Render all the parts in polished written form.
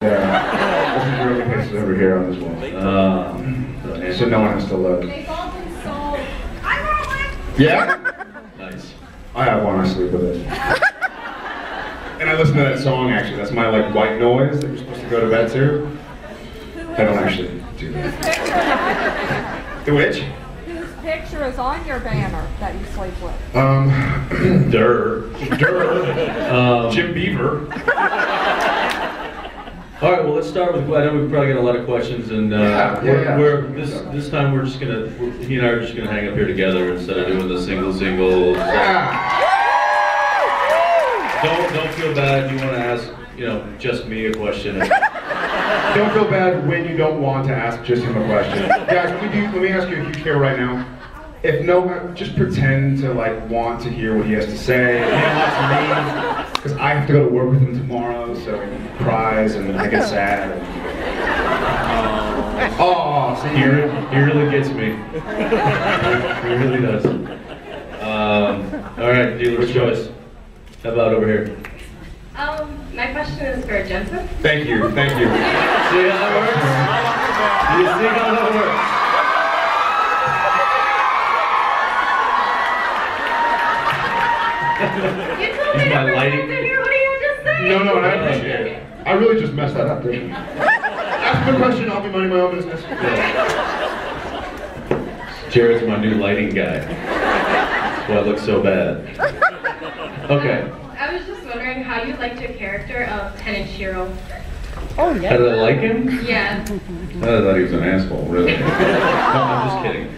Yeah, this is really pasted over here on this wall. So no one has to look. They've all been sold. Yeah? Nice. I have one, I sleep with it. And I listen to that song actually, that's my like white noise that you're supposed to go to bed to. I don't actually do that. The which? Whose picture is on your banner that you sleep with? Jim Beaver. All right, well, let's start with. I know we've probably got a lot of questions, and this time we're just gonna. He and I are just gonna hang up here together instead of doing the single. Don't feel bad. You want to ask, just me a question. Don't feel bad when you don't want to ask just him a question. Guys, let me ask you a huge favor right now. If no, just pretend to like want to hear what he has to say. Because I have to go to work with him tomorrow, so he cries and I get sad. Oh, see, He really gets me. He really does. All right, dealer's choice. How about over here? My question is for Jensen. Thank you. See how that works? You see how that works? He's my lighting. No, I appreciate it. I really just messed that up, didn't I? Ask me a question, I'll be minding my own business. Jared's my new lighting guy. That's why I look so bad. Okay. I was just wondering how you liked your character of Tenant Shiro. Oh, yeah. How did I like him? Yeah. I thought he was an asshole, really. No, I'm just kidding.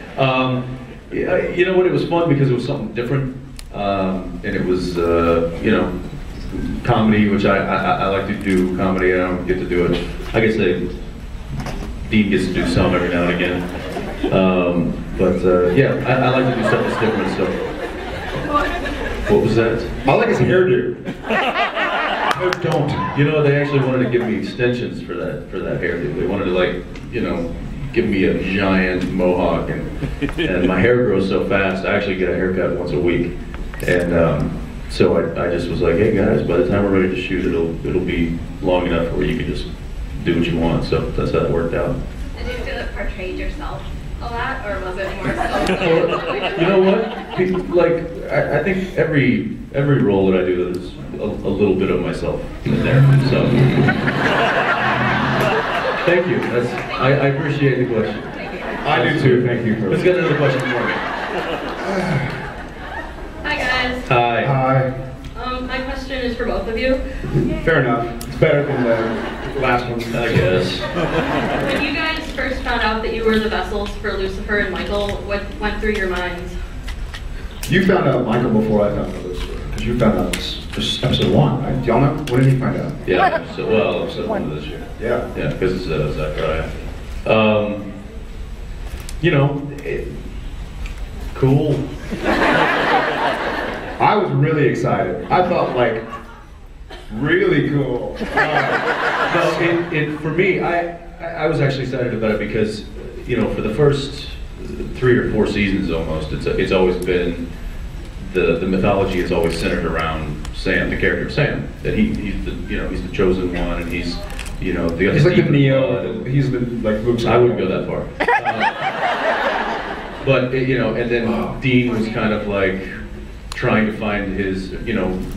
You know what? It was fun because it was something different. And it was, comedy, which I like to do comedy. I don't get to do it. I guess Dean gets to do some every now and again. Yeah, I like to do stuff that's different. So, what was that? I like his hairdo. No, don't. You know, they actually wanted to give me extensions for that hairdo. They wanted to give me a giant mohawk, and my hair grows so fast. I actually get a haircut once a week. And so I just was like, hey guys, by the time we're ready to shoot, it'll be long enough where you can just do what you want. So that's how it worked out. Did you feel it portrayed yourself a lot, or was it more so? You know what? I think every role that I do, there's a little bit of myself in there. So thank you. I appreciate the question. I do too. Thank you. Let's get another question for me. Hi guys. Hi. My question is for both of you. Fair enough. It's better than the last one, I guess. When you guys first found out that you were the vessels for Lucifer and Michael, what went through your minds? You found out Michael before I found out Lucifer, because you found out this episode 1, right? Do y'all know? When did you find out? Yeah. Episode 1 of this year. Yeah. Yeah, because it's Zachariah. Cool. I was really excited. I thought, really cool. No, for me, I was actually excited about it because, for the first 3 or 4 seasons almost, it's always been, the mythology is always centered around Sam, the character of Sam. That he's the chosen one, and he's like the Neo. He's the Luke Skywalker. I wouldn't go that far. But and then Dean was kind of trying to find his,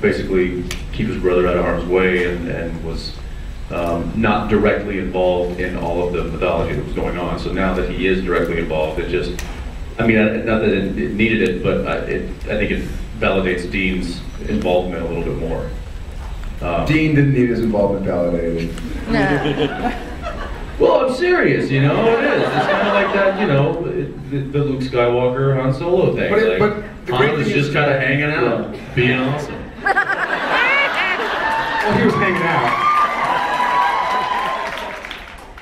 basically keep his brother out of harm's way, and was not directly involved in all of the mythology that was going on. So now that he is directly involved, it just, not that it needed it, but I think it validates Dean's involvement a little bit more. Dean didn't need his involvement validated. No. Well, I'm serious, it is. It's kind of like that, the Luke Skywalker Han Solo thing. But the Han was just kind of hanging out, being awesome. Well, he was hanging out.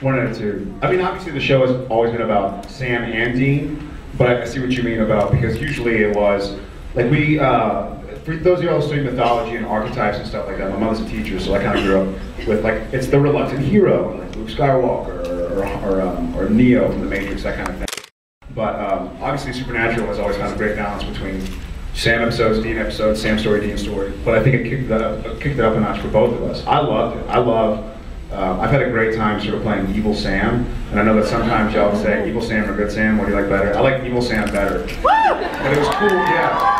1 out of 2. Obviously the show has always been about Sam and Dean, but I see what you mean about, because usually it was, for those of y'all who study mythology and archetypes and stuff like that, my mother's a teacher, so I kind of grew up with, it's the reluctant hero, like Luke Skywalker, or Neo from The Matrix, that kind of thing. But obviously Supernatural has always found a great balance between Sam episodes, Dean episodes, Sam story, Dean story. But I think it kicked it up a notch for both of us. I loved it. I love I've had a great time sort of playing Evil Sam, and I know that sometimes y'all say Evil Sam or Good Sam. What do you like better? I like Evil Sam better. But it was cool, yeah.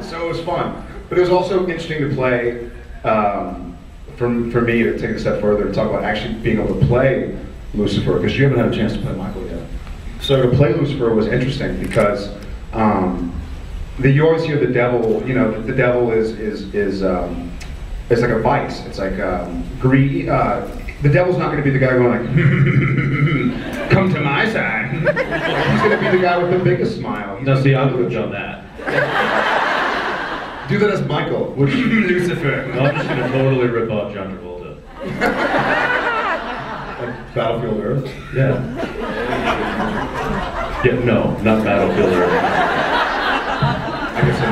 So it was fun, but it was also interesting to play. For me to take it a step further and talk about actually being able to play Lucifer, because you haven't had a chance to play Michael yet. So to play Lucifer was interesting because you always hear the devil. You know, the devil is like a vice. It's like greed. The devil's not going to be the guy going like, "Come to my side." He's going to be the guy with the biggest smile. No, see, I would have done that. Do that as Michael, which Lucifer. No, I'm just going to totally rip off John Travolta. Like Battlefield Earth? Yeah. Yeah, no, not Battlefield Earth. I get so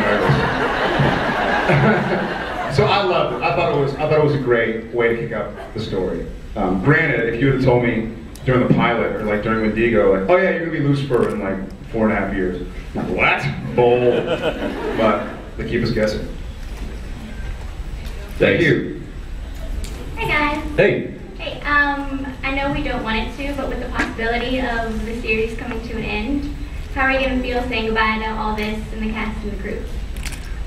nervous. So I loved it. I thought it was a great way to kick up the story. Granted, if you had told me during the pilot or like during Wendigo, like, oh yeah, you're gonna be Lucifer in like 4.5 years. I'm like, what? Bold. But they keep us guessing. Thank you. Hey guys. Hey. Hey, I know we don't want it to, but with the possibility of the series coming to an end, how are you going to feel saying goodbye to all this and the cast and the crew?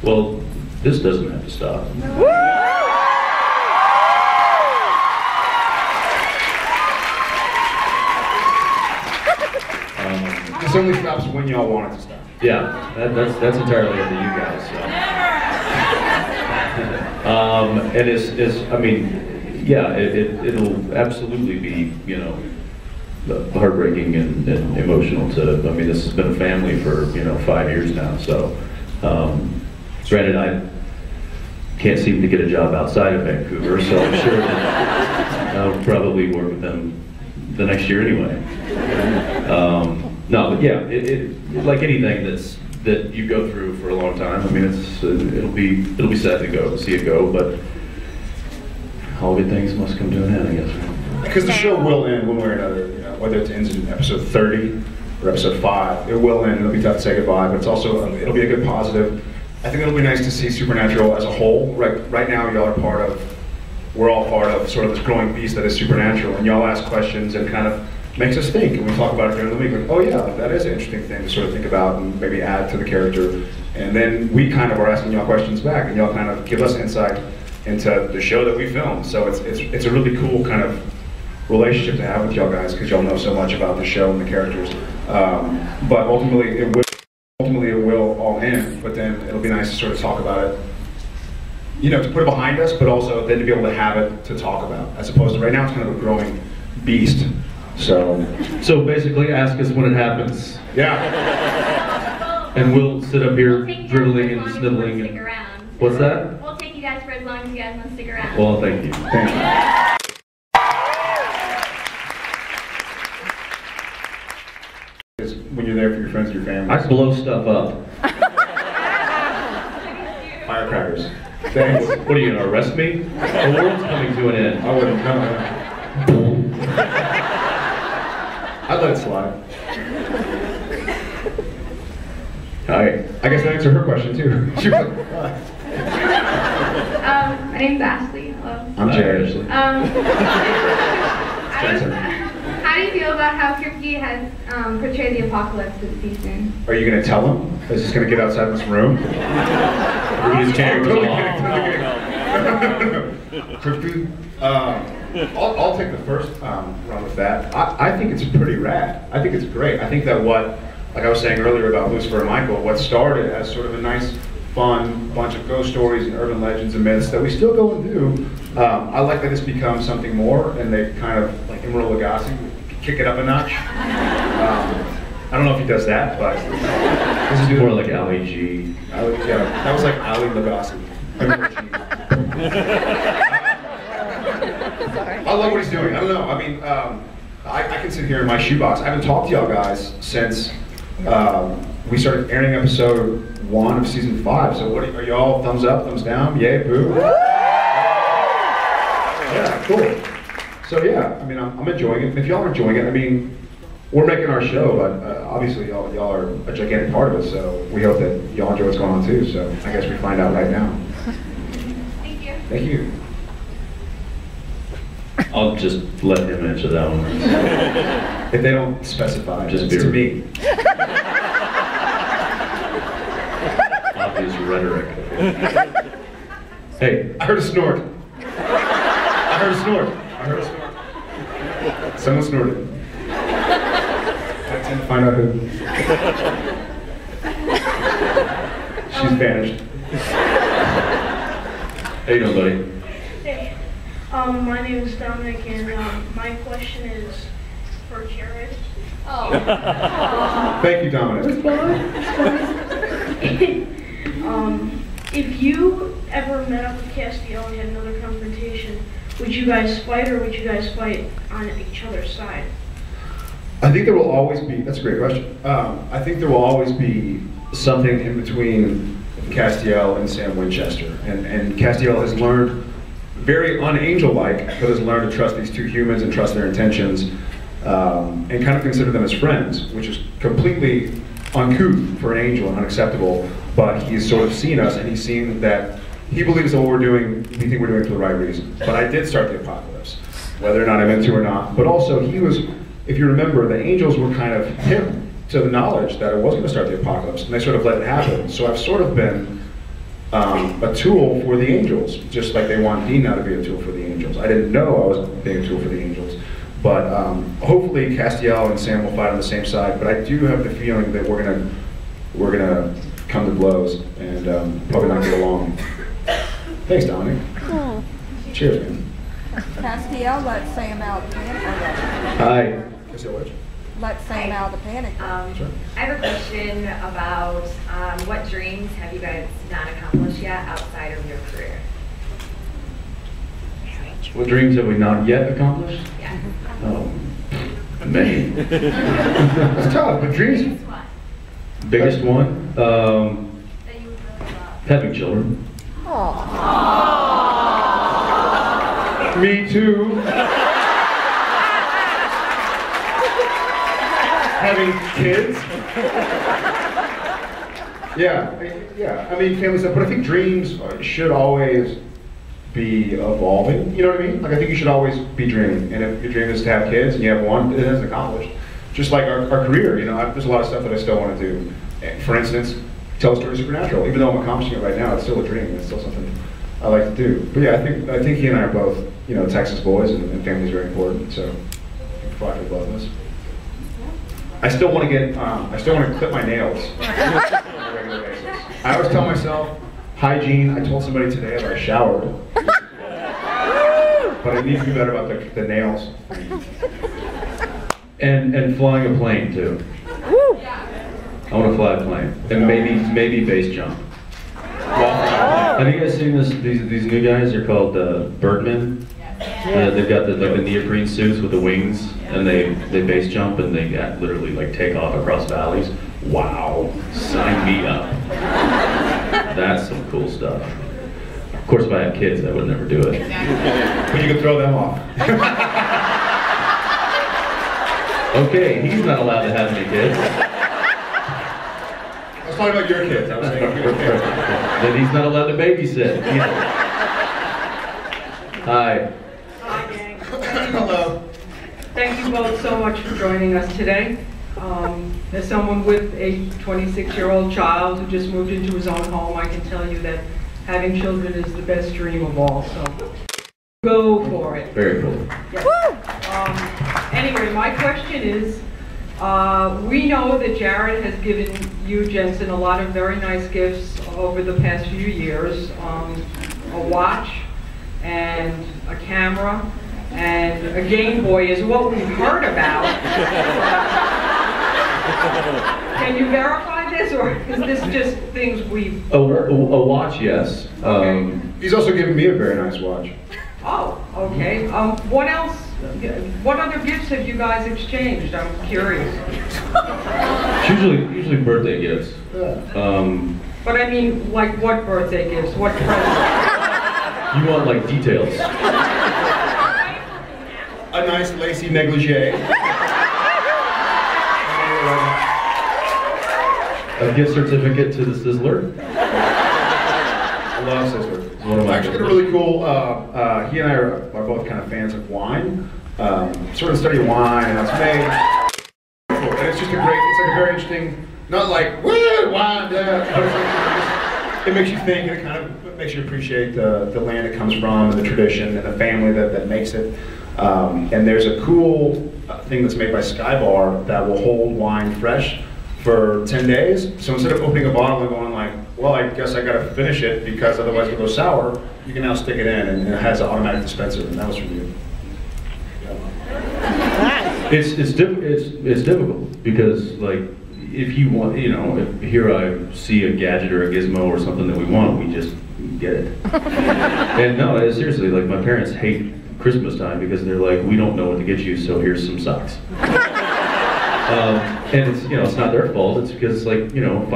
Well, this doesn't have to stop. This only stops when y'all want it to stop. Yeah, that's entirely up to you guys. So. And I mean, yeah, it'll absolutely be, you know, heartbreaking and emotional to. I mean, this has been a family for 5 years now. So, granted, I can't seem to get a job outside of Vancouver, so I'm sure that I'll probably work with them the next year anyway. No, but yeah, it like anything that you go through for a long time. I mean, it'll be sad to see it go, but all good things must come to an end, I guess. Because the show will end one way or another. Whether it ends in episode 30 or episode 5, it will end. It'll be tough to say goodbye, but it's also it'll be a good positive. I think it'll be nice to see Supernatural as a whole. Right now, y'all are we're all part of sort of this growing beast that is Supernatural, and y'all ask questions and kind of makes us think, and we talk about it during the week, like, oh yeah, that is an interesting thing to sort of think about and maybe add to the character. And then we kind of are asking y'all questions back, and y'all kind of give us insight into the show that we filmed. So it's a really cool kind of relationship to have with y'all guys, because y'all know so much about the show and the characters. But ultimately it will all end, but then it'll be nice to sort of talk about it, to put it behind us, but also then to be able to have it to talk about, as opposed to right now it's kind of a growing beast. So basically ask us when it happens. Yeah. And we'll sit up here We'll dribbling and sniveling. And what's that? We'll take you guys for as long as you guys want to stick around. Well, thank you. Thank you. When you're there for your friends and your family. I blow stuff up. Firecrackers. Thanks. What are you gonna arrest me? The world's coming to an end. I wouldn't. No. I'd let it slide. Hi. I guess that answered her question too. She was like, my name's Ashley. Hello. I'm Jared. Ashley. How do you feel about how Kripke has portrayed the apocalypse this season? Are you going to tell him? Is this going to get outside this room? His cameras I'll take the first run with that. I think it's pretty rad. I think it's great. I think that like I was saying earlier about Lucifer and Michael, what started as sort of a nice, fun bunch of ghost stories and urban legends and myths that we still go and do. I like that this becomes something more, and they kind of, like Emeril Lagasse, kick it up a notch. I don't know if he does that, but this is more like Ali G. Yeah, that was like Ali Lagasse. I love what he's doing. I don't know. I mean, I can sit here in my shoebox. I haven't talked to y'all guys since we started airing episode 1 of season 5. So what are y'all? Thumbs up, thumbs down, yay, boo? Yeah, cool. So yeah, I mean, I'm enjoying it. If y'all are enjoying it, I mean, we're making our show, but obviously y'all are a gigantic part of it, so we hope that y'all enjoy what's going on too, so I guess we find out right now. Thank you. Thank you. I'll just let him answer that one. If they don't specify, Just it's to me. Obvious rhetoric. Hey, I heard a snort. I heard a snort. I heard a snort. Someone snorted. I tend to find out who. She's vanished. how you doing, buddy? Hey, my name is Dominic, and my question is for Jared. Thank you, Dominic. If you ever met up with Castiel and had another confrontation, would you guys fight, or would you guys fight on each other's side? I think there will always be, that's a great question. I think there will always be something in between Castiel and Sam Winchester. And Castiel has learned, very un-angel-like, but has learned to trust these two humans and trust their intentions, and kind of consider them as friends, which is completely uncouth for an angel and unacceptable. But he's sort of seen us, and he's seen that he believes that what we're doing, we think we're doing it for the right reason. But I did start the apocalypse, whether or not I meant to or not. But also, he was, if you remember, the angels were kind of him to the knowledge that it was going to start the apocalypse, and they sort of let it happen. So I've sort of been a tool for the angels, just like they want Dean now to be a tool for the angels. I didn't know I was being a tool for the angels. But hopefully Castiel and Sam will fight on the same side. But I do have the feeling that we're gonna come to blows and probably not get along. Thanks, Dominic. Cheers, man. Castiel, let Sam out of the panic. Hi. Castiel, which? Let Sam out of the panic. Sure. I have a question about what dreams have you guys not accomplished yet outside of your career? What dreams have we not yet accomplished? Yeah. Oh, many. It's tough, but dreams. Biggest one Biggest one? that you would really love. Having children. Me too. Having kids. Yeah. I mean, family stuff, but I think dreams should always be evolving. You know what I mean? Like, I think you should always be dreaming. And if your dream is to have kids and you have one, it hasn't accomplished. Just like our career, you know, there's a lot of stuff that I still want to do. For instance, tell stories supernatural. Even though I'm accomplishing it right now, it's still a dream. It's still something I like to do. But yeah, I think he and I are both, you know, Texas boys, and family is very important. So I provide for both of us. I still want to clip my nails on a regular basis. I always tell myself, hygiene. I told somebody today that I showered, but I need to be better about the nails. And flying a plane too. I want to fly a plane. And maybe base jump. Have you guys seen these new guys? They're called Birdmen. They've got the neoprene suits with the wings, and they base jump, and they literally like take off across valleys. Wow, sign me up. That's some cool stuff. Of course, if I had kids, I would never do it. But you can throw them off. Okay, he's not allowed to have any kids. I was talking about your kids. I was saying your kids. Then he's not allowed to babysit. Hi. Hi, gang. Hello. Thank you both so much for joining us today. As someone with a 26-year-old child who just moved into his own home, I can tell you that having children is the best dream of all, so go for it. Very cool. Yes. Anyway, my question is, we know that Jared has given you, Jensen, a lot of very nice gifts over the past few years. A watch and a camera and a Game Boy is what we've heard about. Can you verify this, or is this just things we've heard? A watch, yes. Okay. He's also given me a very nice watch. Oh, okay. What else? What other gifts have you guys exchanged? I'm curious. Usually birthday gifts. But I mean, like what birthday gifts? What presents? You want like details. A nice lacy negligee. A gift certificate to the Sizzler. I love Sizzler. It's one of my Actually, favorites. really cool. He and I are both kind of fans of wine. Sort of study wine, and it's made. And it's just a great. It's like a very interesting. Not like woo wine, yeah. It makes you think, and it kind of makes you appreciate the land it comes from, and the tradition, and the family that makes it. And there's a cool thing that's made by Skybar that will hold wine fresh for 10 days. So instead of opening a bottle and going like, well, I guess I gotta finish it because otherwise it'll go sour, you can now stick it in, and it has an automatic dispenser, and that was really good. It's difficult because like if you want, you know, if here I see a gadget or a gizmo or something that we want, we just get it. And no, seriously, like my parents hate Christmas time because they're like, we don't know what to get you, so here's some socks. And it's, you know, it's not their fault. It's because, like, you know, if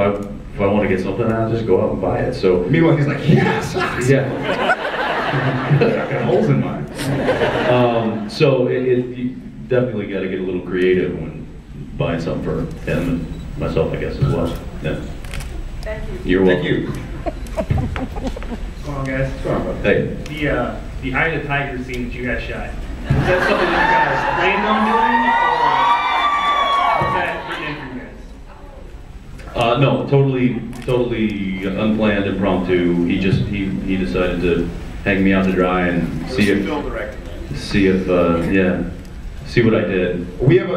I want to get something, I'll just go out and buy it. So Meanwhile, he's like, yeah, socks. yeah, I got holes in mine. So you definitely got to get a little creative when buying something for him and myself, I guess, as well. Yeah. Thank you. You're welcome. Thank you. What's going on, guys? What's going on, bud? Hey. The Eye of the Tiger scene that you guys shot, was that something that you guys planned on doing, or was that written in for you guys? No, totally unplanned, impromptu. He decided to hang me out to dry and see if see what I did. We have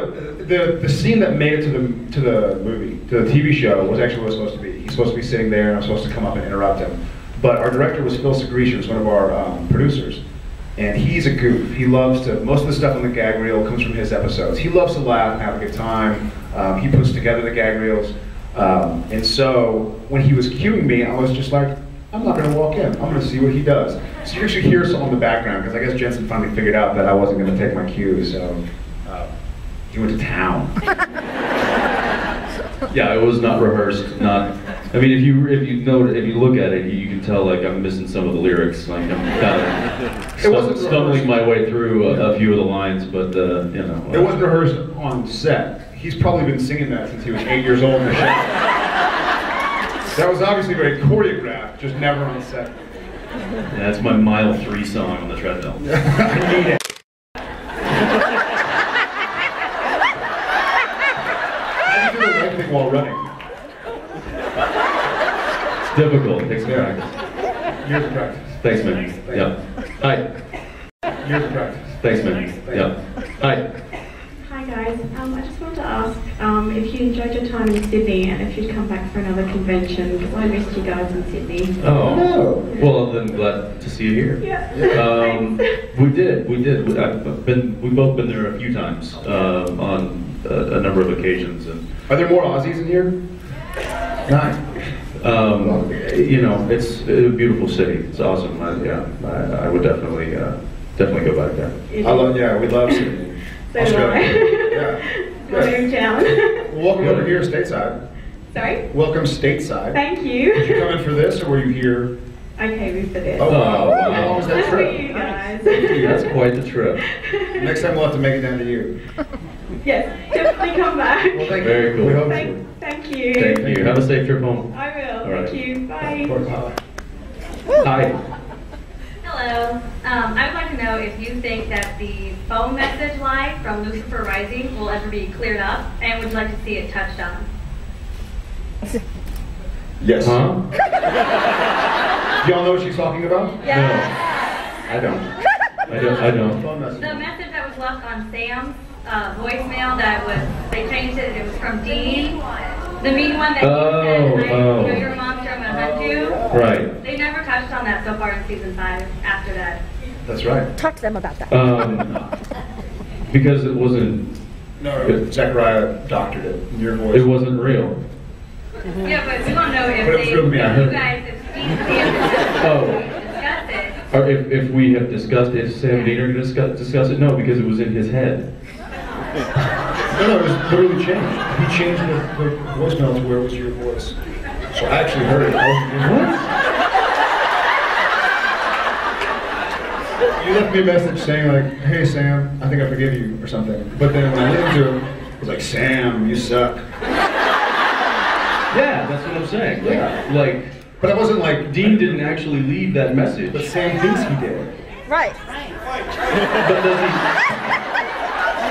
the scene that made it to the movie, to the TV show, was actually what it was supposed to be. He's supposed to be sitting there, and I'm supposed to come up and interrupt him. But our director was Phil Segretia, who's one of our producers, and he's a goof. He loves to. Most of the stuff on the gag reel comes from his episodes. He loves to laugh and have a good time. He puts together the gag reels, and so when he was cueing me, I was just like, I'm not going to walk in. I'm going to see what he does. So you actually hear some in the background, because I guess Jensen finally figured out that I wasn't going to take my cue, so he went to town. Yeah, it was not rehearsed. Not. I mean, if you look at it, you can tell like I'm missing some of the lyrics. Like I'm kind of stumbling my way through a few of the lines, but you know. It wasn't rehearsed on set. He's probably been singing that since he was 8 years old in the show. That was obviously very choreographed, just never on set. Yeah, that's my mile 3 song on the treadmill. I need it. How do you do the right thing while running? It's difficult. It takes some practice. Years of practice. Thanks, man. Yeah. Hi. Years of practice. Thanks, man. Yeah. Hi. Hi guys, I just wanted to ask if you enjoyed your time in Sydney and if you'd come back for another convention, because I missed you guys in Sydney. Oh. No. Well, then glad to see you here. Yeah. We did. We've both been there a few times on a number of occasions. And Are there more Aussies in here? Nine. you know, it's a beautiful city. It's awesome. I would definitely go back there. We love Sydney. So do I. Yeah. My hometown. Well, welcome over here stateside. Sorry? Welcome stateside. Thank you. Did you come in for this, or were you here? I came in for this. Oh, wow. wow. How long was that Just for trip? you guys. That's quite the trip. Next time we'll have to make it down to you. Yes, definitely come back. Well, thank Very you. cool. We hope so. Thank you. Thank you. Have a safe trip home. I will. All right. Thank you. Bye. Hi. Hello. I would like to know if you think that the phone message lie from Lucifer Rising will ever be cleared up, and would you like to see it touched on? Yes. Huh? Do y'all know what she's talking about? Yeah. No. I don't. I don't. Phone message. The message that was left on Sam's voicemail they changed it, it was from Dean. The mean one that he said, I know you're a monster, I'm gonna hunt you. Right. They never touched on that so far in season 5 after that. That's right. Talk to them about that. Because it wasn't. No, Zachariah doctored it in your voice. It wasn't real. Yeah, but we want to know if But it was real to me, I if heard you it. guys, if Steve and Sam discussed it. Or if we have discussed it, Sam and Dean are going to discuss it? No, because it was in his head. No, it was literally changed. He changed the voicemail to where it was your voice. So I actually heard it. You left me a message saying like, hey Sam, I think I forgive you or something. But then when I listened to it, it was like, Sam, you suck. Yeah. that's what I'm saying. Yeah. Like, but it wasn't like Dean didn't actually leave that message. But Sam thinks he did. Right.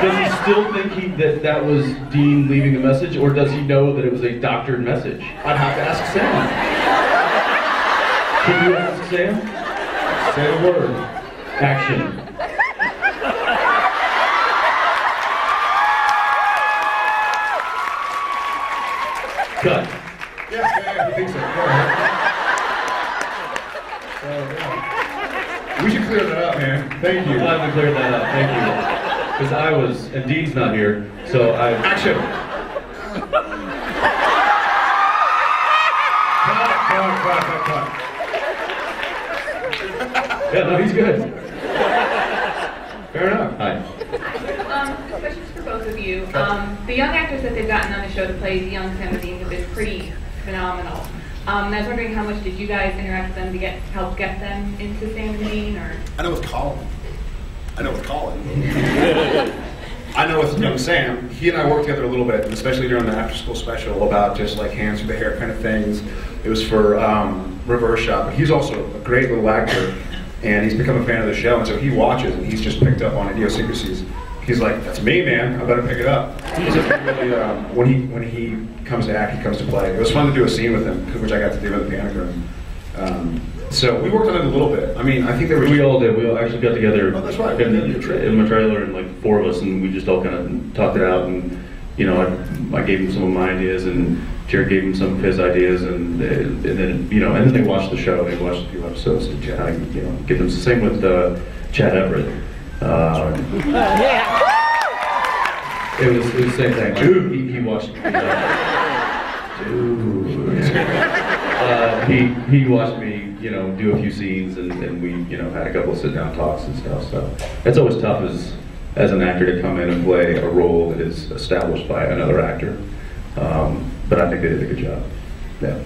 But does he still think that was Dean leaving a message, or does he know that it was a doctored message? I'd have to ask Sam. Can you ask Sam? Say the word. Action. Cut. Yeah, I think so. We should clear that up, man. Thank you. Glad we cleared that up. Thank you. Because I was, and Dean's not here, so I. Action. Cut. Yeah, no, he's good. Fair enough. Hi. Questions for both of you. The young actors that they've gotten on the show to play the young Sam and Dean have been pretty phenomenal. I was wondering how much did you guys interact with them to help get them into Sam and Dean, or? I know with Colin. I know with young Sam, he and I worked together a little bit, especially during the after-school special about just like hands through the hair kind of things. It was for Reverse Shot, but he's also a great little actor, and he's become a fan of the show, and so he watches, and he's just picked up on idiosyncrasies. He's like, that's me, man. I better pick it up. He's just really, when he comes to act, he comes to play. It was fun to do a scene with him, which I got to do in the Panic Room. So we worked on it a little bit. I mean, I think we all did. We all actually got together that's right. in my trailer, and like 4 of us, and we just all kind of talked it out. And you know, I gave him some of my ideas, and Jared gave him some of his ideas, and then you know, and then they watched the show. They watched a few episodes to kind of give them the same with Chad Everett. It was the same thing. Like, he watched. He watched me, do a few scenes, and we, had a couple of sit-down talks and stuff. So it's always tough as an actor to come in and play a role that is established by another actor. But I think they did a good job. Yeah.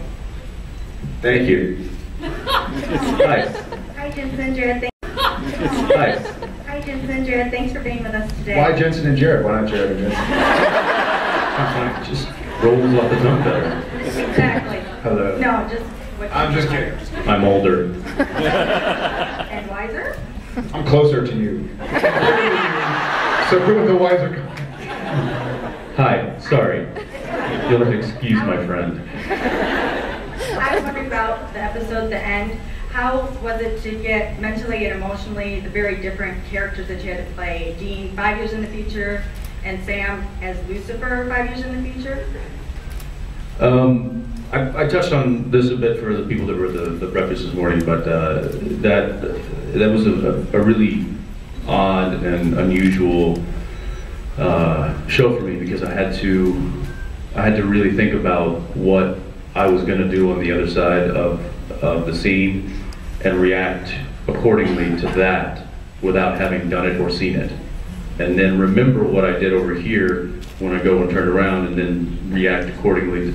Thank you. Hi. Hi, Jensen and Jared. Hi. Hi, Jensen and Jared. Thanks for being with us today. Why Jensen and Jared? Why not Jared and Jensen? It just rolls off the tongue better. Exactly. Hello. No, just. I'm just kidding. I'm older. And wiser? I'm closer to you. So good with the wiser. Hi. Sorry. You'll have to excuse my friend. I was wondering about the episode, the end. How was it to get mentally and emotionally the very different characters that you had to play? Dean 5 years in the future, and Sam as Lucifer 5 years in the future? I touched on this a bit for the people that were at the breakfast this morning, but that was a really odd and unusual show for me, because I had to really think about what I was going to do on the other side of the scene and react accordingly to that without having done it or seen it, and then remember what I did over here when I go and turn around, and then react accordingly.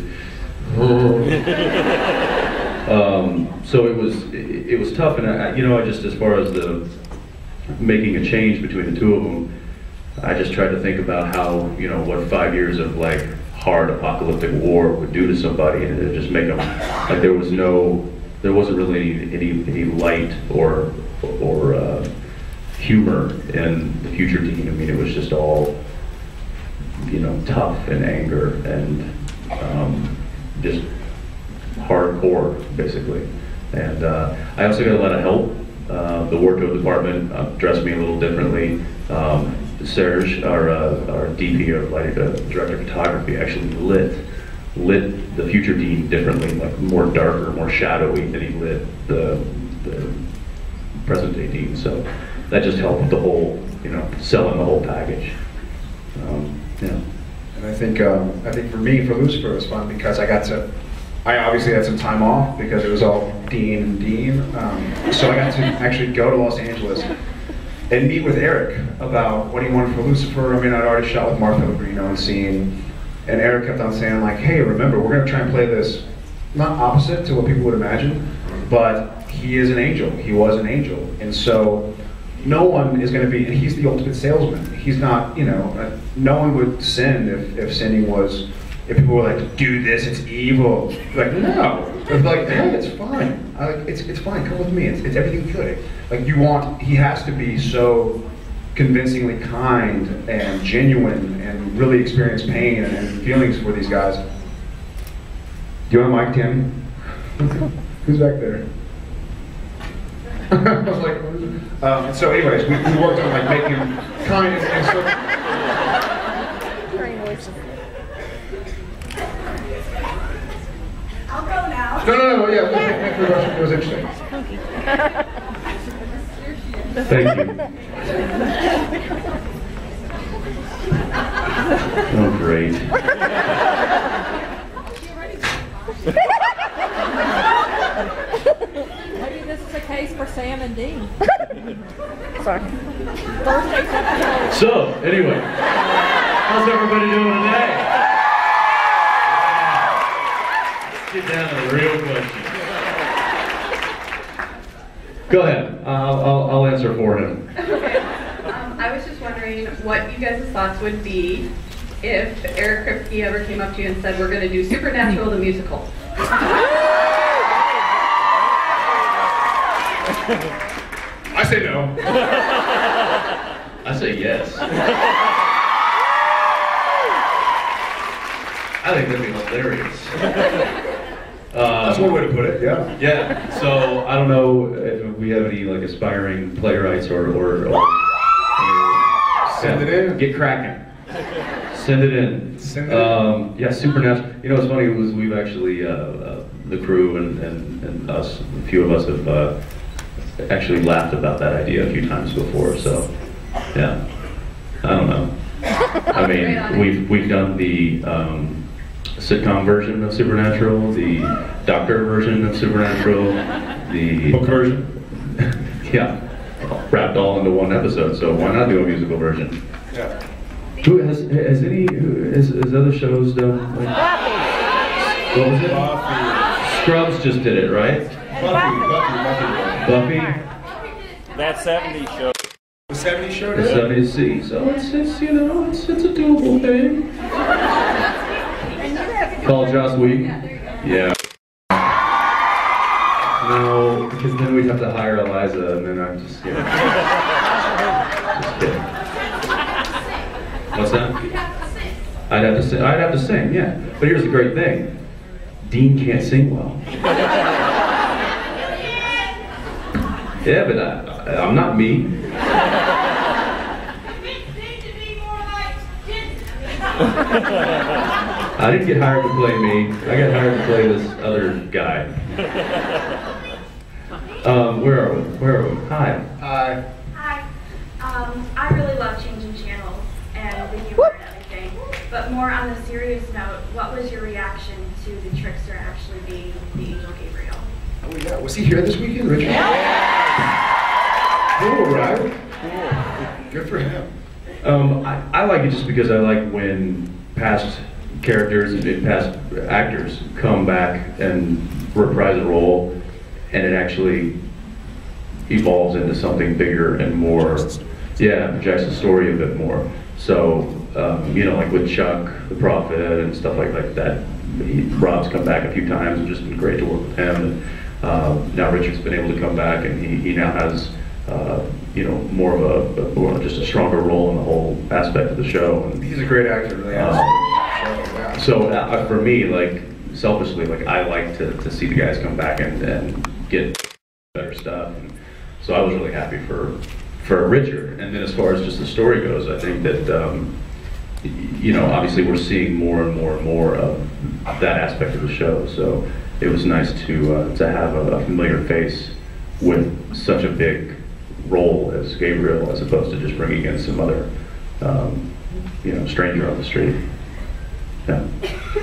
So it was tough, and I just, as far as the making a change between the two of them, I just tried to think about how, what 5 years of like hard apocalyptic war would do to somebody, and it just make them like there wasn't really any light or humor in the future Dean. I mean, it was just all tough and anger and just hardcore, basically. And I also got a lot of help. The wardrobe department dressed me a little differently. Serge, our DP, or director of photography, actually lit the future Dean differently, like more darker, more shadowy than he lit the present day Dean. So that just helped with the whole, selling the whole package. Yeah. And I think for me, for Lucifer, it was fun because I obviously had some time off because it was all Dean and Dean. So I got to actually go to Los Angeles and meet with Eric about what he wanted for Lucifer. I mean, I'd already shot with Mark Pellegrino and scene, and Eric kept on saying like, hey, remember, we're gonna try and play this, not opposite to what people would imagine, but he is an angel, he was an angel. And so no one is gonna be, and he's the ultimate salesman. He's not, no one would sin if sinning was if people were like, do this, it's evil. Like, no. It's like, hey, it's fine. It's fine, come with me. It's everything's good. Like he has to be so convincingly kind and genuine and really experience pain and feelings for these guys. Do you want a mic, Tammy? Who's back there? I was like, what is it? So anyways, we worked on like making him kind and so. I'll go now. No, yeah, it was interesting. Thank you. Oh, great. Maybe this is a case for Sam and Dean. Sorry. Thursday's episode. So, anyway, how's everybody doing today? Let's get down to the real question. Go ahead. I'll answer for him. I was just wondering what you guys' thoughts would be if Eric Kripke ever came up to you and said, we're going to do Supernatural the musical. I say no. I say yes. I think that'd be hilarious. That's one way to put it, yeah. Yeah, so I don't know if we have any like aspiring playwrights or send it in. Get cracking. Send it in. Send it in. Yeah, Supernatural. You know what's funny was we've actually the crew and us, a few of us have actually laughed about that idea a few times before. So yeah, I don't know. I mean, we've done the sitcom version of Supernatural, the doctor version of Supernatural, the book version. Yeah, wrapped all into one episode. So why not do a musical version? Yeah. Who has other shows done? Like, what was it? Buffy. Scrubs just did it, right? Buffy. That 70s show. The 70s show The did it? 70s, see, so it's you know it's a doable thing. Call Joss Whedon. Yeah. No, because then we'd have to hire Eliza, and then I'm just kidding. Just kidding. What's that? I'd have to sing, yeah. But here's the great thing. Dean can't sing well. Yeah, but I'm not me. I didn't get hired to play me. I got hired to play this other guy. Where are we? Hi. Hi. I really love changing channels and the humor and everything. But more on a serious note, what was your reaction to the trickster actually being the angel Gabriel? Oh yeah, was he here this weekend, Richard? Cool, right? Cool. Good for him. I like it just because I like when past characters and past actors come back and reprise a role, and it actually evolves into something bigger and more. Yeah, projects the story a bit more. So, you know, like with Chuck, the Prophet, and stuff like that. Rob's come back a few times, and just been great to work with him. And now Richard's been able to come back, and he now has, you know, more of just a stronger role in the whole aspect of the show. And, he's a great actor, really. So for me, like selfishly, like I like to see the guys come back and get better stuff. And so I was really happy for Richard. And then as far as just the story goes, I think that you know, obviously we're seeing more and more of that aspect of the show. So it was nice to have a familiar face with such a big role as Gabriel, as opposed to just bringing in some other you know, stranger on the street. Yeah.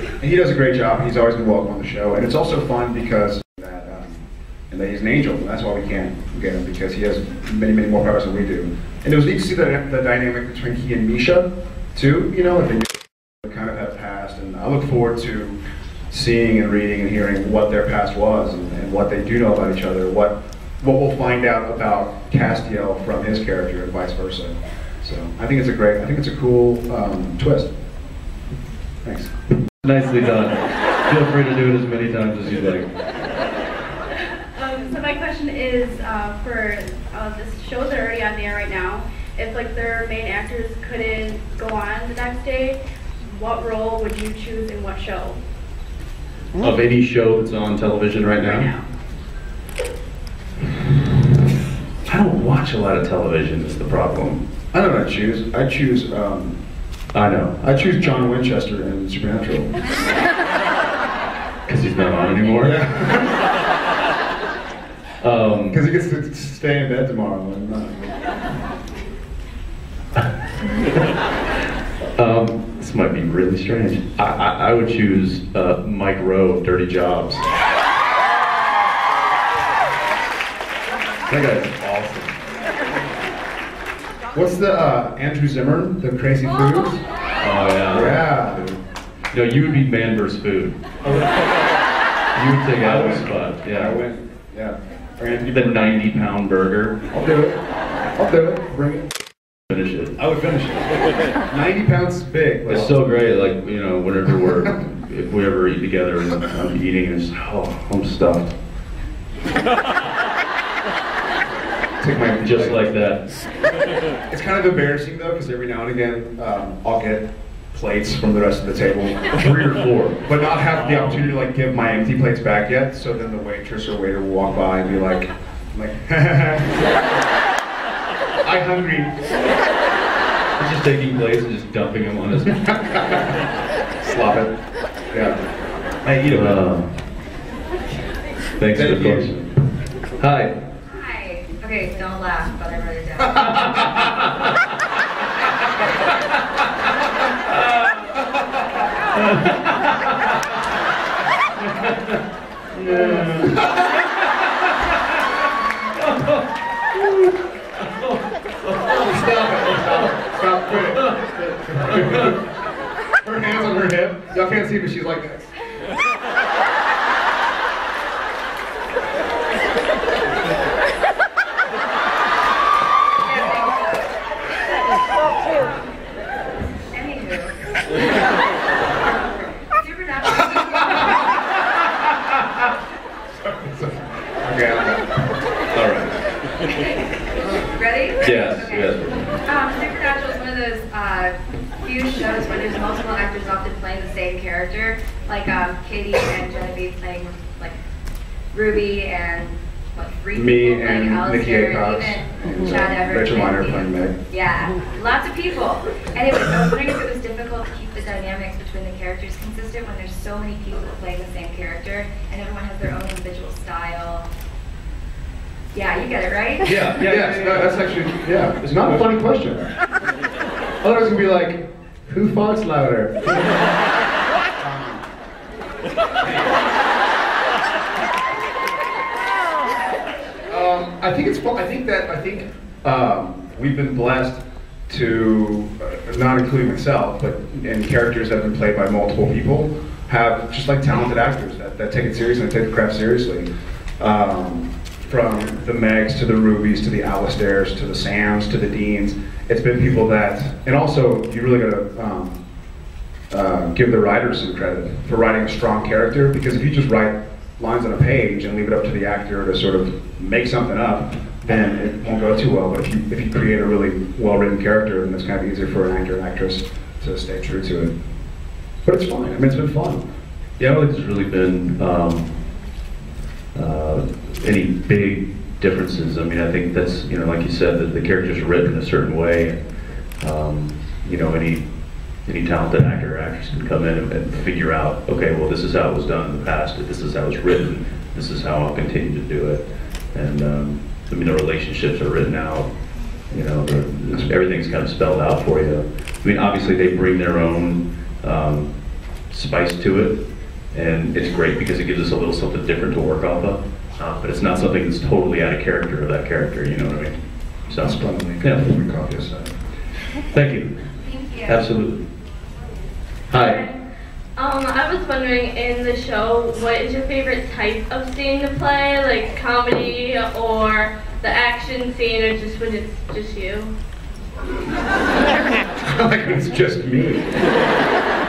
And he does a great job. He's always been welcome on the show, and it's also fun because that he's an angel, and that's why we can't get him, because he has many more powers than we do. And it was neat to see the dynamic between he and Misha, too. You know, they kind of have past, and I look forward to seeing and reading and hearing what their past was and what they do know about each other, what we'll find out about Castiel from his character and vice versa. So I think it's a cool twist. Thanks. Nicely done. Feel free to do it as many times as you'd like. So my question is, for the shows that are already on the air right now, if like their main actors couldn't go on the next day, what role would you choose in what show? Of any show that's on television right now? I don't watch a lot of television, is the problem. I know what I choose. I choose, I know. I choose John Winchester in Supernatural. Because he's not on anymore? Yeah. Because he gets to stay in bed tomorrow. This might be really strange. I would choose Mike Rowe of Dirty Jobs. That guy's awesome. What's the Andrew Zimmern, the Crazy Foods? Oh yeah. Yeah. No, you would be Man vs. Food. You would take out the spot. Yeah. I win. Yeah. The 90-pound burger. I'll do it. I'll do it. Bring it. Finish it. I would finish it. 90 pounds is big. It's so great, like, you know, whenever if we ever eat together and I'm eating, it's, I'm stuffed. Just like that. It's kind of embarrassing though, because every now and again, I'll get plates from the rest of the table, 3 or 4, but not have the opportunity to like give my empty plates back yet. So then the waitress or waiter will walk by and be like, I'm hungry. He's just taking plates and just dumping them on his. Slop it. Yeah. I eat them. Thanks for the question. Hi. Hi. Okay, don't laugh, but I wrote it down. Stop, quit it. Her hands on her hip. Y'all can't see, but she's like this. Okay, all right. Ready? Yes, okay. yes. Supernatural is one of those few shows where there's multiple actors often playing the same character, like Katie and Genevieve playing like Ruby and what, 3 me people playing and Nikki Alistair, Acox, even Chad Everett. Rachel Miner playing Meg. Yeah, lots of people. Anyway, I was wondering if it was difficult to keep the dynamics between the characters consistent when there's so many people playing the same character and everyone has their own individual style. Yeah, you get it, right? Yeah. That's actually, yeah. It's not a funny question. Otherwise, it's gonna be like, who farts louder? I think it's fun. I think we've been blessed to, not including myself, but and characters that have been played by multiple people have just like talented actors that take it seriously and take the craft seriously. From the Megs to the Rubies to the Alistairs to the Sams to the Deans, it's been people that, and also you really gotta give the writers some credit for writing a strong character, because if you just write lines on a page and leave it up to the actor to sort of make something up, then it won't go too well. But if you create a really well-written character, then it's kind of easier for an actor and actress to stay true to it. But it's fun. I mean, it's been fun. Yeah, I don't think there's really been any big differences. I mean, I think that's, you know, like you said, that the characters are written a certain way. You know, any talented actor or actress can come in and figure out, okay, well, this is how it was done in the past, this is how it's written, this is how I'll continue to do it. And I mean, the relationships are written out, you know, everything's kind of spelled out for you. I mean, obviously they bring their own spice to it, and it's great because it gives us a little something different to work off of. But it's not something that's totally out of character of that character, you know what I mean? So, That's fun. Yeah. Thank you. Thank you. Absolutely. Hi. I was wondering, in the show, what is your favorite type of scene to play? Like comedy or the action scene, or just when it's just you? Like it's just me.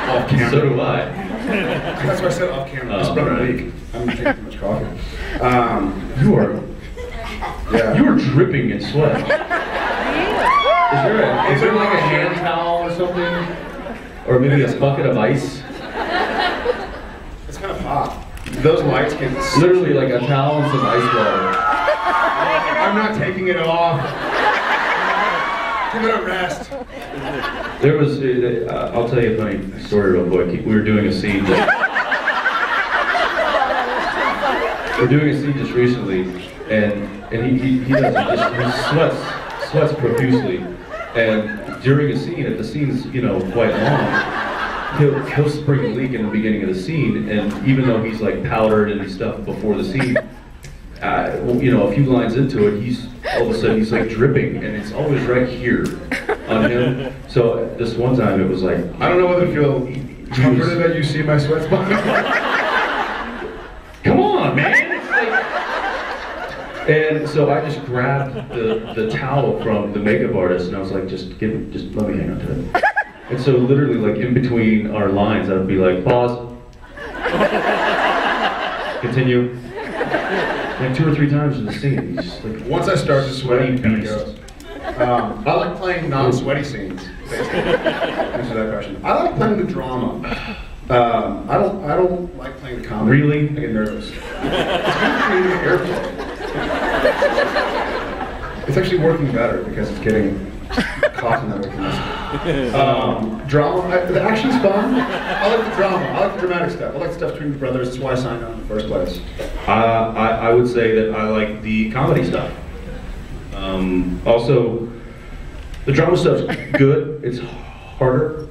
Off camera. So do I. That's why I said off camera. It's from a leak. I'm drinking too much coffee. You are dripping in sweat. Is there like a hand towel or something? Or maybe a bucket of ice? It's kind of hot. Those lights can... Literally like a towel and some ice water. I'm not taking it off. Give it a rest. There was, I'll tell you a funny story real quick. We were doing a scene. We're doing a scene just recently, and he sweats profusely. And during a scene, if the scene's quite long, he'll spring a leak in the beginning of the scene, and even though he's like powdered and stuff before the scene, a few lines into it, he's all of a sudden he's like dripping, and it's always right here on him. So this one time it was like, I don't know whether to feel comforted that you see my sweat spot. Come on, man! And so I just grabbed the towel from the makeup artist, and I was like, just let me hang on to it. And so literally, like in between our lines, I would be like, pause, continue. Like 2 or 3 times in the scene. He's just like, once I start to sweat, it kind of goes. I like playing non-sweaty scenes. Answer that question. I like playing the drama. I don't like playing the comedy. Really? I get nervous. It's kind of creating airplay. It's actually working better because it's getting caught in that weakness. Drama, the action's fun. I like the drama. I like the dramatic stuff. I like the stuff between the brothers. That's why I signed on in the first place. I would say that I like the comedy stuff. Also, the drama stuff's good. It's harder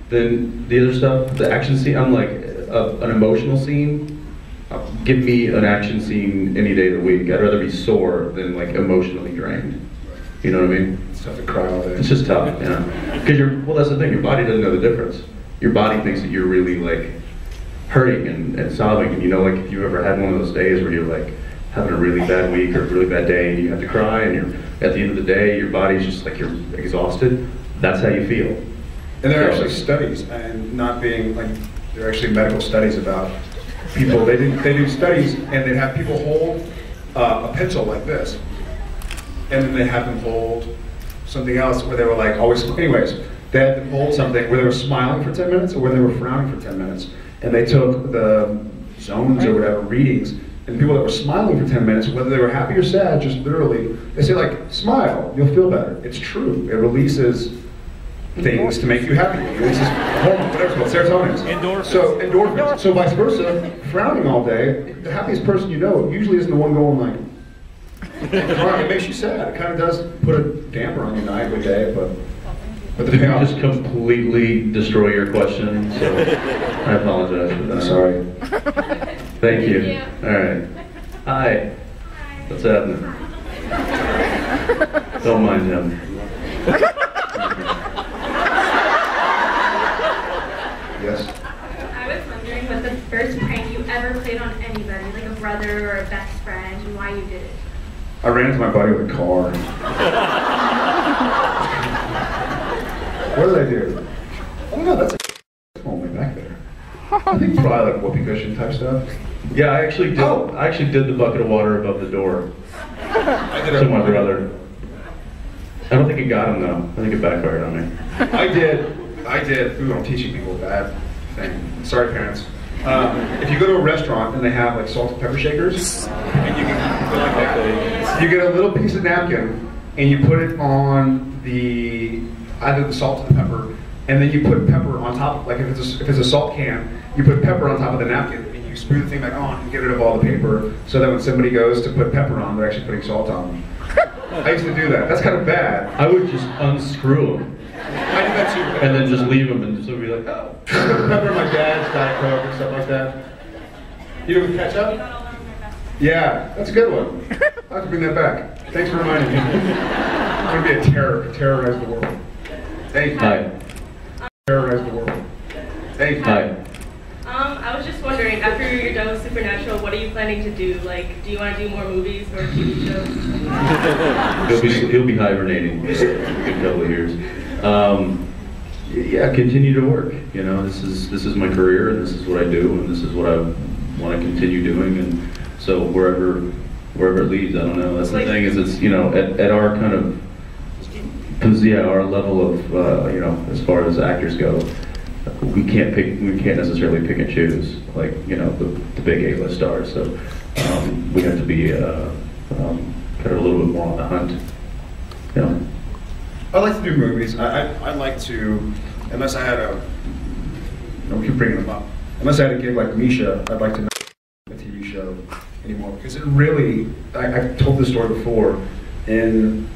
than the other stuff. The action scene, I'm like, an emotional scene, give me an action scene any day of the week. I'd rather be sore than like emotionally drained. You know what I mean? It's tough to cry all day. It's just tough, yeah. Because that's the thing, your body doesn't know the difference. Your body thinks that you're really like hurting and sobbing, and like if you've ever had one of those days where you're like having a really bad week or a really bad day and you have to cry, and you're at the end of the day, your body's just like you're exhausted. That's how you feel. And there are actually studies, and not being like, there are actually medical studies about people, they do studies and they have people hold a pencil like this, and then they have them hold something else where they were like always, anyways, they had them hold something where they were smiling for 10 minutes or where they were frowning for 10 minutes. And they took the zones or whatever readings, and people that were smiling for 10 minutes, whether they were happy or sad, just literally, they say like, smile, you'll feel better. It's true, it releases things to make you happy. It releases hormones, whatever it's called, serotonin. Endorphins. So endorphins. So vice versa, frowning all day, the happiest person you know usually isn't the one going like, it makes you sad. It kind of does put a damper on your night or day, but the Did you just completely destroy your question? So I apologize for that. Sorry. Thank you. All right. Hi. What's happening? Don't mind him. Yes. I was wondering what the first prank you ever played on anybody, like a brother or a best friend, and why you did it. I ran into my buddy with a car. What did I do? I don't know, that's a moment back there. I think probably like whoopee cushion type stuff. Yeah, I actually did the bucket of water above the door to my brother. I don't think it got him though. I think it backfired on me. I did. Ooh, I'm teaching people a bad thing. Sorry, parents. If you go to a restaurant and they have like salt and pepper shakers, and you can go like that, you get a little piece of napkin and you put it on either the salt or the pepper, and then you put pepper on top. Like if it's a salt can, you put pepper on top of the napkin and you screw the thing back on and get rid of all the paper, so that when somebody goes to put pepper on, they're actually putting salt on. I used to do that. That's kind of bad. I would just unscrew them. I do that too. And then just leave them and so be like, oh. I put pepper in my dad's Diet Coke and stuff like that. You know, with ketchup? Yeah, that's a good one. I'll have to bring that back. Thanks for reminding me. I'm going to be a terrorize the world. Thank you. Hi. Terrorize the world. Thank you. Hi. I was just wondering, after you're done with Supernatural, what are you planning to do? Like, do you want to do more movies or TV shows? He'll be hibernating for a good couple of years. yeah, continue to work. You know, this is my career, and this is what I do, and this is what I want to continue doing, and so wherever it leads, I don't know. That's the thing, is it's, you know, at our kind of, our level of, you know, as far as actors go, we can't necessarily pick and choose, like, you know, the big A-list stars. So we have to be kind of a little bit more on the hunt. You know. I like to do movies. I like to, unless I had a, we keep bringing them up. Unless I had a gig like Misha, I'd like to not do a TV show anymore, because it really, I've told this story before. In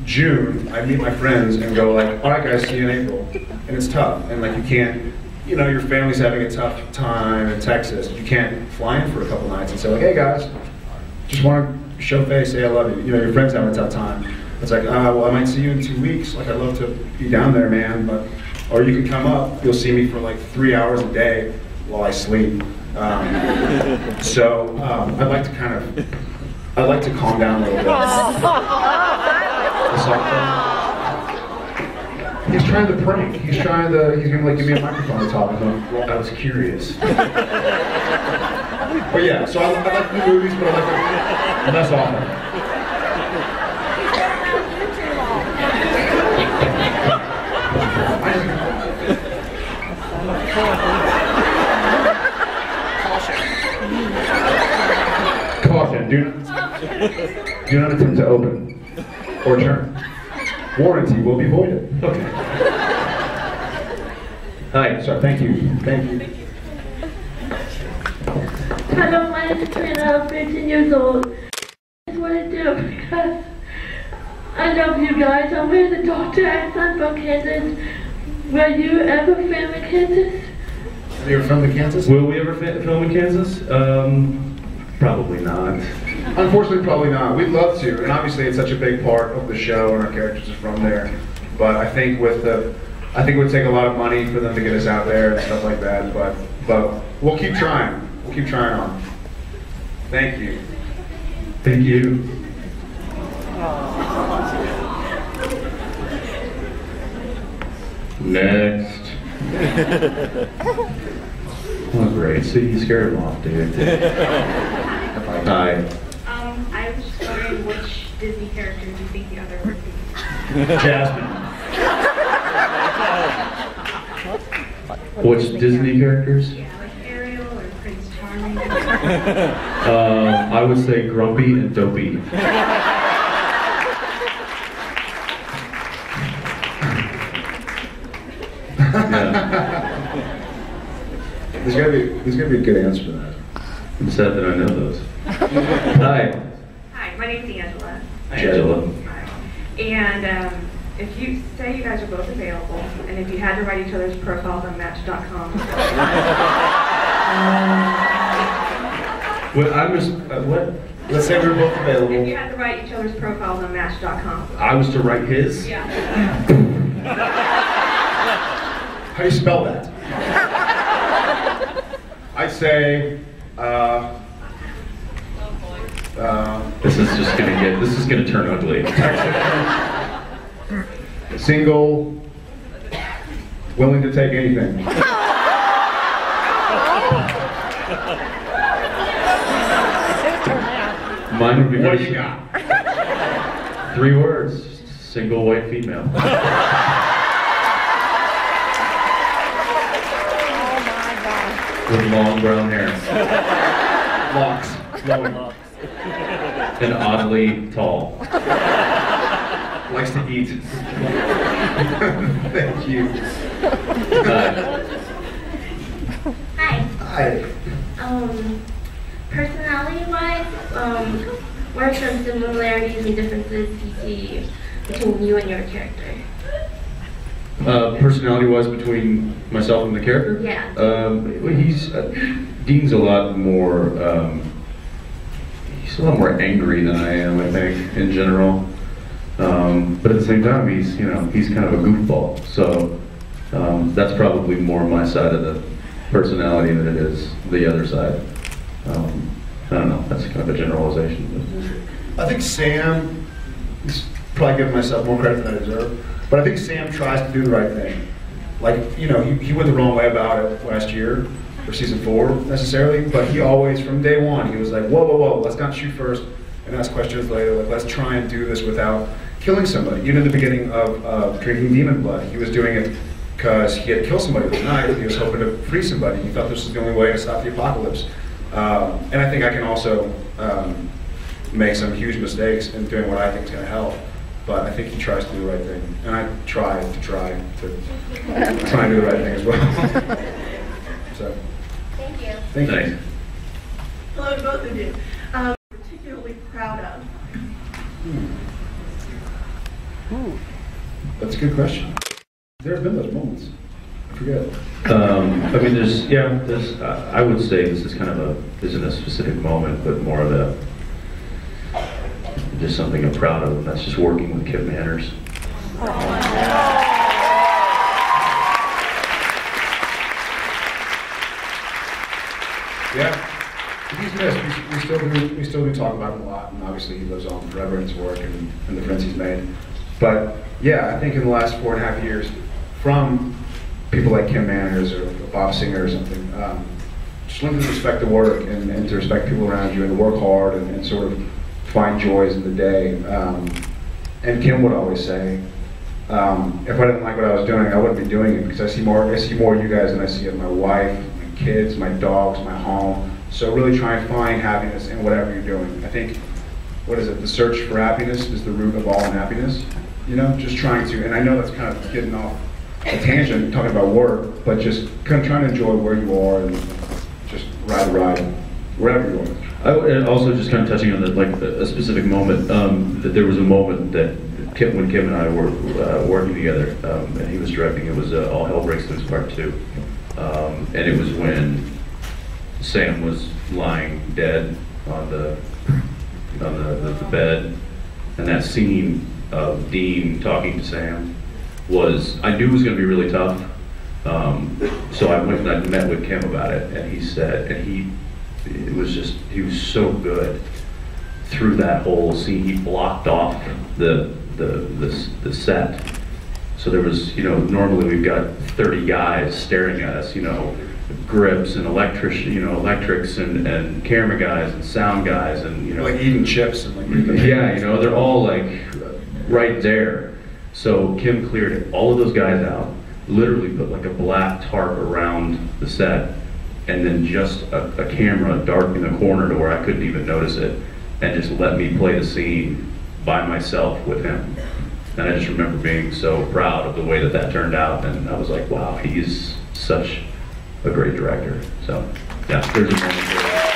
June, I meet my friends and go like, all right guys, see you in April. And it's tough, and like you can't, you know, your family's having a tough time in Texas. You can't fly in for a couple nights and say like, hey guys, just want to show face, say I love you. You know, your friend's having a tough time. It's like, well, I might see you in 2 weeks. Like, I'd love to be down there, man. But, or you can come up. You'll see me for like 3 hours a day while I sleep. So I'd like to kind of, I'd like to calm down a little bit. He's trying to prank. He's gonna like give me a microphone to talk. I was curious. But yeah, so I like the movies, but I like them less often. Caution, do not attempt to open or turn. Warranty will be voided. Okay. Hi, sorry, thank you. Thank you. Hello, my name is Trina, I'm 15 years old. I just wanted to, because I love you guys. I'm with the doctor and I'm from Kansas. Were you ever film in Kansas? Have you ever filmed in Kansas? Will we ever film in Kansas? Probably not. Unfortunately, probably not. We'd love to, and obviously it's such a big part of the show, and our characters are from there. But I think it would take a lot of money for them to get us out there and stuff like that. But we'll keep trying. We'll keep trying on. Thank you. Thank you. Next. Oh, great. See, you scared him off, dude. Hi. I was just wondering which Disney character do you think the other would be? Jasmine. Which Disney characters? Yeah, like Ariel or Prince Charming. I would say Grumpy and Dopey. There's gotta be a good answer to that. I'm sad that I know those. Hi. Hi, my name's Angela. Angela. And if you say you guys are both available, and if you had to write each other's profiles on Match.com. Well, I'm just, what? Let's say we're both available. If you had to write each other's profiles on Match.com. I was to write his? Yeah. How do you spell that? I'd say, this is gonna turn ugly. Single, willing to take anything. Mine would be what do you got? 3 words. Single white female. With long brown hair. Locks. Flowing. And oddly tall. Likes to eat. Thank you. Hi. Hi. Personality-wise, what are some similarities and differences you see between you and your character? Personality-wise, between myself and the character? Yeah. Dean's a lot more, he's a lot more angry than I am, I think, in general. But at the same time, he's kind of a goofball. So that's probably more my side of the personality than it is the other side. I don't know, that's kind of a generalization. I think Sam, probably giving myself more credit than I deserve, but I think Sam tries to do the right thing. like, you know, he went the wrong way about it last year, or season 4 necessarily, but he always, from day one, he was like, whoa, whoa, whoa, let's not shoot first and ask questions later, like, let's try and do this without killing somebody. Even in the beginning of drinking demon blood, he was doing it because he had killed somebody with a knife, he was hoping to free somebody, he thought this was the only way to stop the apocalypse. And I think I can also make some huge mistakes in doing what I think is going to help. But I think he tries to do the right thing, and I try to try and do the right thing as well. So, thank you. Thank you. Hello to both of you. Particularly proud of. That's a good question. There have been those moments. I forget. I mean, there's. I would say this is kind of isn't a specific moment, but more of just something I'm proud of, and that's just working with Kim Manners. Yeah, he's missed. We still do talk about him a lot, and obviously he lives on forever in his work and the friends he's made. But yeah, I think in the last 4.5 years, from people like Kim Manners or Bob Singer or something, just learn to respect the work and to respect people around you and to work hard and sort of find joys in the day. And Kim would always say, if I didn't like what I was doing, I wouldn't be doing it, because I see more of you guys than I see of my wife, my kids, my dogs, my home. So really try and find happiness in whatever you're doing. I think, what is it, the search for happiness is the root of all unhappiness. You know, just trying to, and I know that's kind of getting off a tangent, talking about work, but just kind of trying to enjoy where you are and just ride the ride, wherever you are. And also just kind of touching on a specific moment, that there was a moment that when Kim and I were working together, and he was directing, it was All Hell Breaks Loose Part 2. And it was when Sam was lying dead on the bed, and that scene of Dean talking to Sam I knew it was going to be really tough. So I went and I met with Kim about it, and he said, he was so good through that whole scene. He blocked off the set. So there was, normally we've got 30 guys staring at us, grips and electrics and camera guys and sound guys and, like eating chips and like yeah, they're all like right there. So Kim cleared all of those guys out, literally put like a black tarp around the set, and then just a camera dark in the corner to where I couldn't even notice it, and just let me play the scene by myself with him. And I just remember being so proud of the way that turned out, and I was like, wow, he's such a great director. So, yeah, there's a moment there.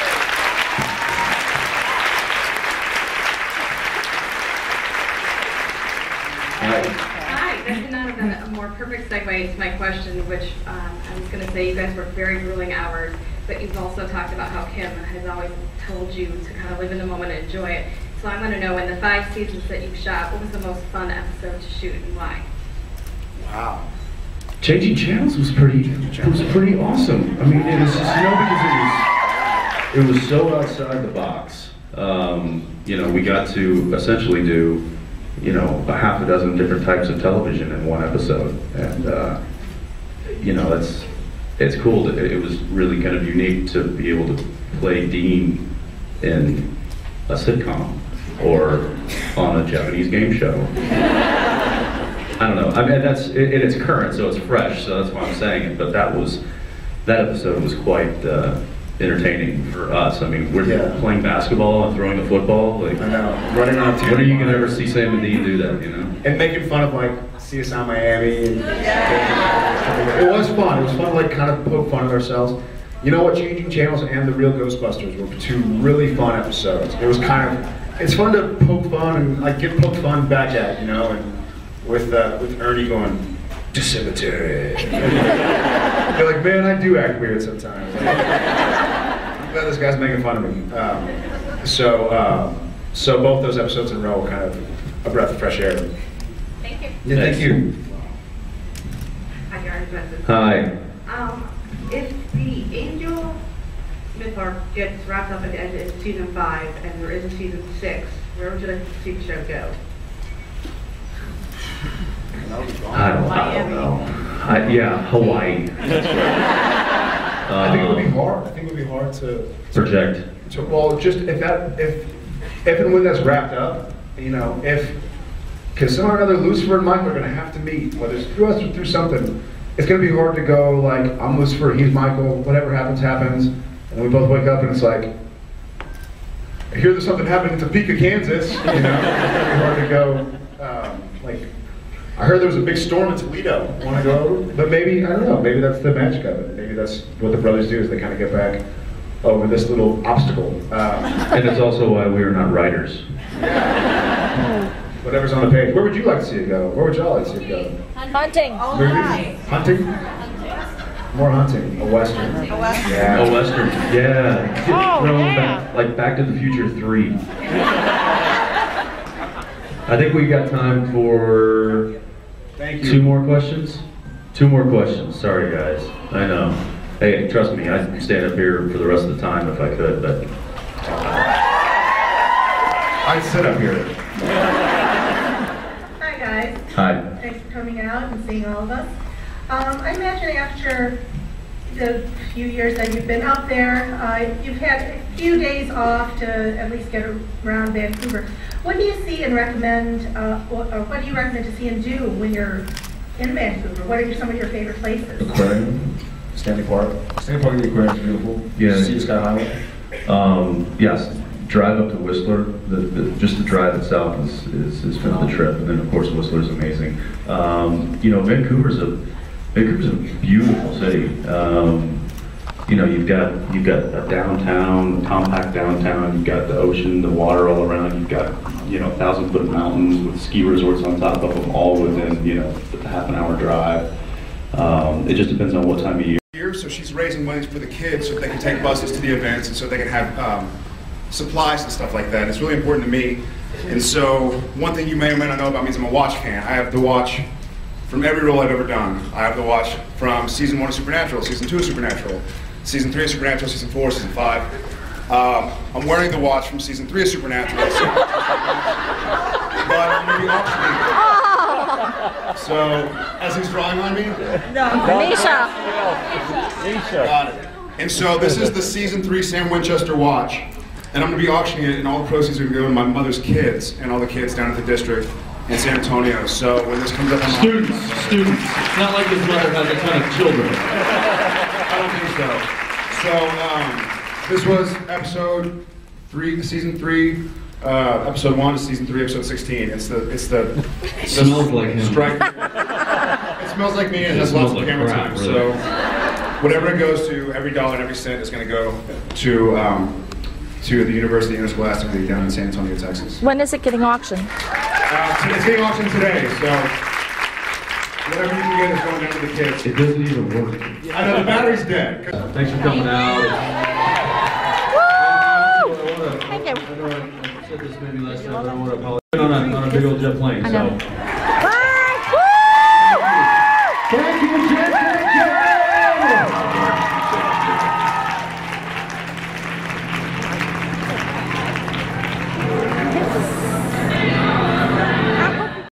Hi, that could not have been a more perfect segue to my question, which I was going to say you guys work very grueling hours, but you've also talked about how Kim has always told you to kind of live in the moment and enjoy it. So I want to know, in the 5 seasons that you've shot, what was the most fun episode to shoot and why? Wow. Changing Channels was pretty awesome. I mean, it was just, because it was so outside the box. We got to essentially do, a half a dozen different types of television in one episode, and it's cool. It was really kind of unique to be able to play Dean in a sitcom or on a Japanese game show. I don't know. I mean, it's current, so it's fresh. So that's why I'm saying it. But that episode was quite entertaining for us. I mean, we're playing basketball and throwing a football. Like, I know, running around. When are you gonna ever see Sam and Dean do that? And making fun of like CSI Miami. And, it was fun. It was fun to like kind of poke fun at ourselves. You know what? Changing Channels and The Real Ghostbusters were 2 really fun episodes. It was it's fun to poke fun and like get poked fun back at, and with Ernie going to cemetery. You're like, man, I do act weird sometimes. I'm glad this guy's making fun of me. So both those episodes in a row were kind of a breath of fresh air. Thank you. Yeah, thank you. Hi, Jensen. Hi. If the Angel myth arc gets wrapped up at the end of season 5 and there is a season 6, where would you like to see the show go? I don't know. Yeah, Hawaii. I think it would be hard. I think it would be hard to project. Well, just if and when that's wrapped up, you know, because somehow or other Lucifer and Michael are going to have to meet, whether it's through us or through something. It's going to be hard to go like, I'm Lucifer, he's Michael, whatever happens, happens, and then we both wake up and it's like, I hear there's something happening in Topeka, Kansas, you know. It's going to be hard to go, like, I heard there was a big storm in Toledo. Want to go? But maybe, I don't know, maybe that's the magic of it. Maybe that's what the brothers do, is they kind of get back over this little obstacle. And it's also why we are not writers. Whatever's on the page. Where would you like to see it go? Where would y'all like to see it go? Hunting. Hunting? More hunting. A Western. Yeah. A Western, yeah. Back to the Future 3. I think we got time for two more questions. Two more questions. Sorry, guys. I know. Hey, trust me, I'd stand up here for the rest of the time if I could, but I'd sit up here. Hi, guys. Hi. Thanks for coming out and seeing all of us. I imagine after the few years that you've been up there, you've had a few days off to at least get around Vancouver. What do you see and recommend, or what do you recommend to see and do when you're in Vancouver? What are some of your favorite places? Aquarium, Stanley Park. Stanley Park, the aquarium is beautiful. Yeah. See the Sky Highway. Yes. Drive up to Whistler. Just the drive itself is kind of the trip, and then of course Whistler's amazing. You know, Vancouver's a beautiful city. You know, you've got a downtown, compact downtown. You've got the ocean, the water all around. You've got 1,000-foot mountains with ski resorts on top of them, all within a half-an-hour drive. It just depends on what time of year. So she's raising money for the kids so they can take buses to the events and so they can have supplies and stuff like that. It's really important to me. And so one thing you may or may not know about me is I'm a watch fan. I have the watch from every role I've ever done. I have the watch from season 1 of Supernatural, season 2 of Supernatural, season 3 of Supernatural, season 4, season 5. I'm wearing the watch from season 3 of Supernatural. But I'm going to be auctioning. So, as he's drawing on me? No. Misha. Got it. And so this is the season 3 Sam Winchester watch. And I'm going to be auctioning it, and all the proceeds are going to go to my mother's kids and all the kids down at the district in San Antonio. So when this comes up on students. It's not like his mother has a ton of children. I don't think so. So this was episode 3, season 3, episode 1 to season 3, episode 16. It smells like him. Strike. It smells like me, and it has lots of camera time. Really. So whatever it goes to, every dollar and every cent is going to go to the University Interscholastic League down in San Antonio, Texas. When is it getting auctioned? It's getting auctioned today, so whatever you can get is going down to the kids. It doesn't even work. I know, the battery's dead. Thanks for coming out. Thank you. I know I said this maybe last time, but I want to apologize. On a big old jet plane, so. Bye. Thank you,